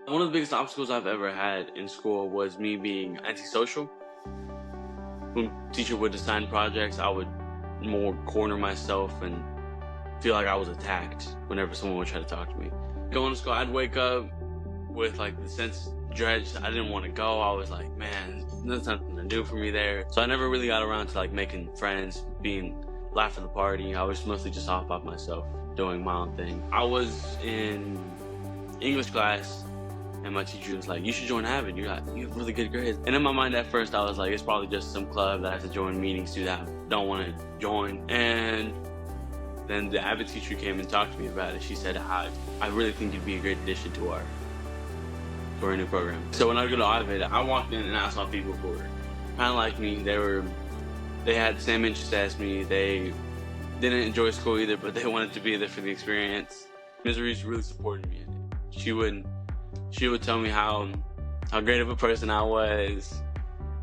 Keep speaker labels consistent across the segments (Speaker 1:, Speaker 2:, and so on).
Speaker 1: One of the biggest obstacles I've ever had in school was me being antisocial. When teacher would assign projects, I would more corner myself and feel like I was attacked whenever someone would try to talk to me. Going to school, I'd wake up with like the sense of dread. I didn't want to go. I was like, man, there's nothing to do for me there. So I never really got around to like making friends, being life of the party. I was mostly just off by myself, doing my own thing. I was in English class, and my teacher was like, you should join AVID, you have really good grades. And in my mind at first, I was like, it's probably just some club that I have to join meetings to that I don't want to join. And then the AVID teacher came and talked to me about it. She said, I really think you'd be a great addition to our new program. So when I go to AVID, I walked in and I saw people who were kind of like me. They had the same interests as me. They didn't enjoy school either, but they wanted to be there for the experience. Misery's really supported me in it. She would tell me how great of a person I was,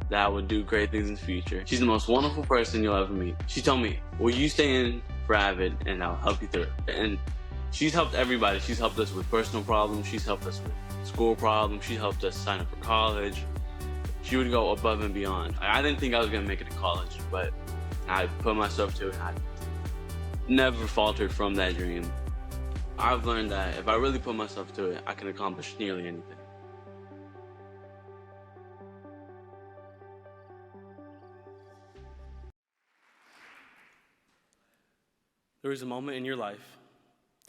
Speaker 1: that I would do great things in the future. She's the most wonderful person you'll ever meet. She told me, will you stay in for AVID and I'll help you through it. And she's helped everybody. She's helped us with personal problems. She's helped us with school problems. She helped us sign up for college. She would go above and beyond. I didn't think I was gonna make it to college, but I put myself to it. I never faltered from that dream. I've learned that if I really put myself to it, I can accomplish nearly anything.
Speaker 2: There is a moment in your life,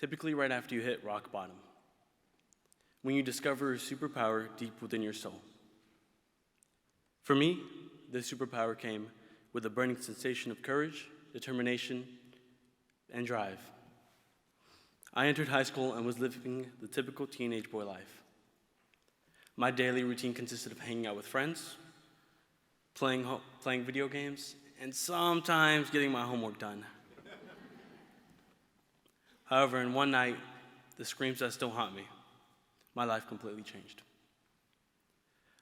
Speaker 2: typically right after you hit rock bottom, when you discover a superpower deep within your soul. For me, this superpower came with a burning sensation of courage, determination, and drive. I entered high school and was living the typical teenage boy life. My daily routine consisted of hanging out with friends, playing video games, and sometimes getting my homework done. However, in one night, the screams that still haunt me, my life completely changed.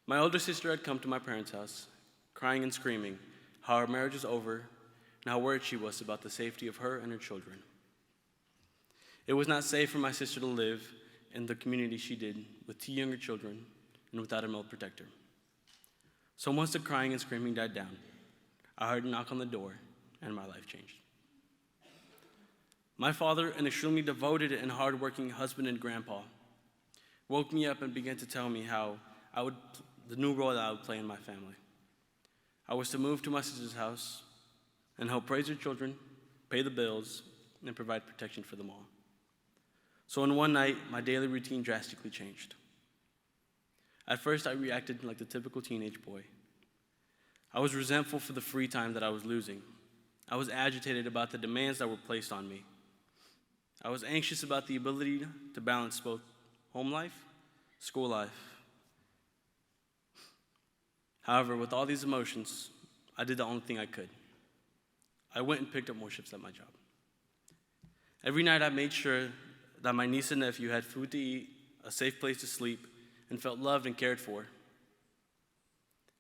Speaker 2: My older sister had come to my parents' house, crying and screaming how our marriage was over and how worried she was about the safety of her and her children. It was not safe for my sister to live in the community she did with 2 younger children and without a male protector. So once the crying and screaming died down, I heard a knock on the door and my life changed. My father, an extremely devoted and hardworking husband and grandpa, woke me up and began to tell me how the new role that I would play in my family. I was to move to my sister's house and help raise her children, pay the bills, and provide protection for them all. So in one night, my daily routine drastically changed. At first, I reacted like the typical teenage boy. I was resentful for the free time that I was losing. I was agitated about the demands that were placed on me. I was anxious about the ability to balance both home life, school life. However, with all these emotions, I did the only thing I could. I went and picked up more shifts at my job. Every night I made sure that my niece and nephew had food to eat, a safe place to sleep, and felt loved and cared for.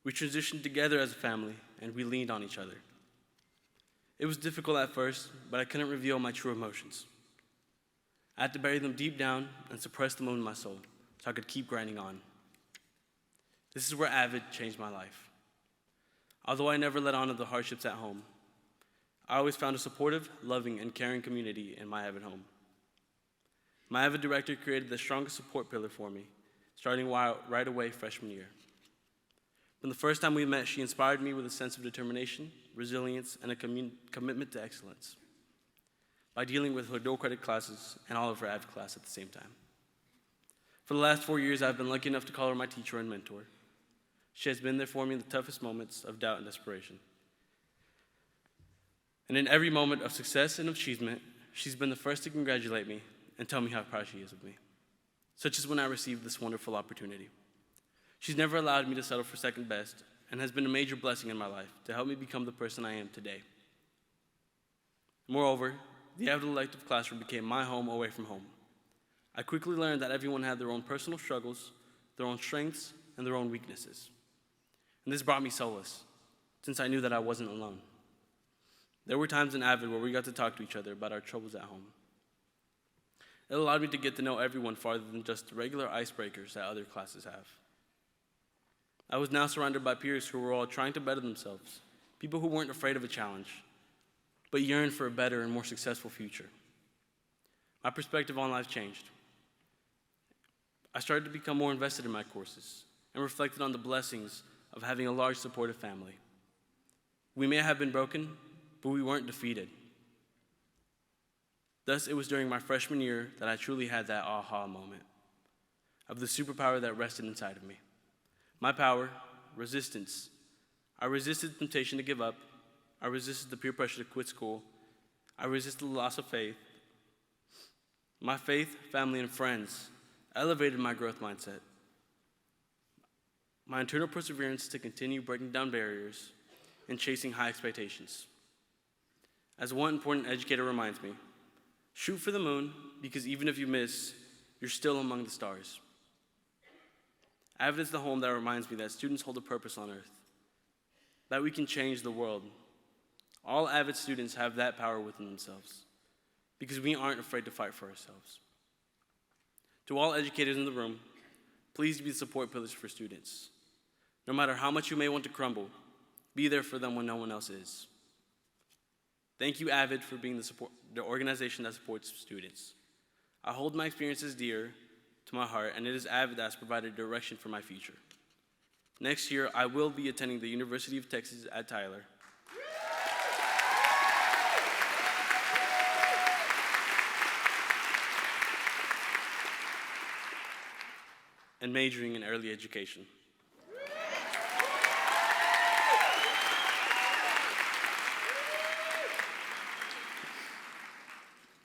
Speaker 2: We transitioned together as a family, and we leaned on each other. It was difficult at first, but I couldn't reveal my true emotions. I had to bury them deep down and suppress them in my soul so I could keep grinding on. This is where AVID changed my life. Although I never let on to the hardships at home, I always found a supportive, loving, and caring community in my AVID home. My AVID director created the strongest support pillar for me, starting right away freshman year. From the first time we met, she inspired me with a sense of determination, resilience, and a commitment to excellence by dealing with her dual credit classes and all of her AVID class at the same time. For the last 4 years, I've been lucky enough to call her my teacher and mentor. She has been there for me in the toughest moments of doubt and desperation. And in every moment of success and achievement, she's been the first to congratulate me and tell me how proud she is of me, such as when I received this wonderful opportunity. She's never allowed me to settle for second best and has been a major blessing in my life to help me become the person I am today. Moreover, the AVID elective classroom became my home away from home. I quickly learned that everyone had their own personal struggles, their own strengths, and their own weaknesses. And this brought me solace, since I knew that I wasn't alone. There were times in AVID where we got to talk to each other about our troubles at home. It allowed me to get to know everyone farther than just the regular icebreakers that other classes have. I was now surrounded by peers who were all trying to better themselves, people who weren't afraid of a challenge, but yearned for a better and more successful future. My perspective on life changed. I started to become more invested in my courses and reflected on the blessings of having a large supportive family. We may have been broken, but we weren't defeated. Thus, it was during my freshman year that I truly had that aha moment of the superpower that rested inside of me. My power, resistance. I resisted temptation to give up. I resisted the peer pressure to quit school. I resisted the loss of faith. My faith, family, and friends elevated my growth mindset. My internal perseverance to continue breaking down barriers and chasing high expectations. As one important educator reminds me, shoot for the moon, because even if you miss, you're still among the stars. AVID is the home that reminds me that students hold a purpose on earth, that we can change the world. All AVID students have that power within themselves, because we aren't afraid to fight for ourselves. To all educators in the room, please be the support pillars for students. No matter how much you may want to crumble, be there for them when no one else is. Thank you, AVID, for being the organization that supports students. I hold my experiences dear to my heart, and it is AVID that has provided direction for my future. Next year, I will be attending the University of Texas at Tyler. And majoring in early education.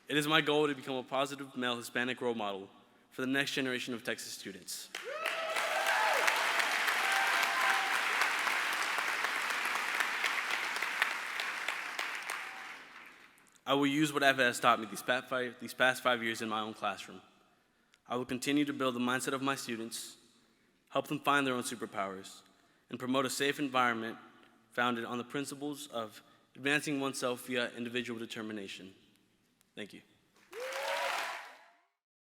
Speaker 2: It is my goal to become a positive male Hispanic role model for the next generation of Texas students. I will use what AVID has taught me these past 5 years in my own classroom. I will continue to build the mindset of my students, help them find their own superpowers, and promote a safe environment founded on the principles of advancing oneself via individual determination. Thank you.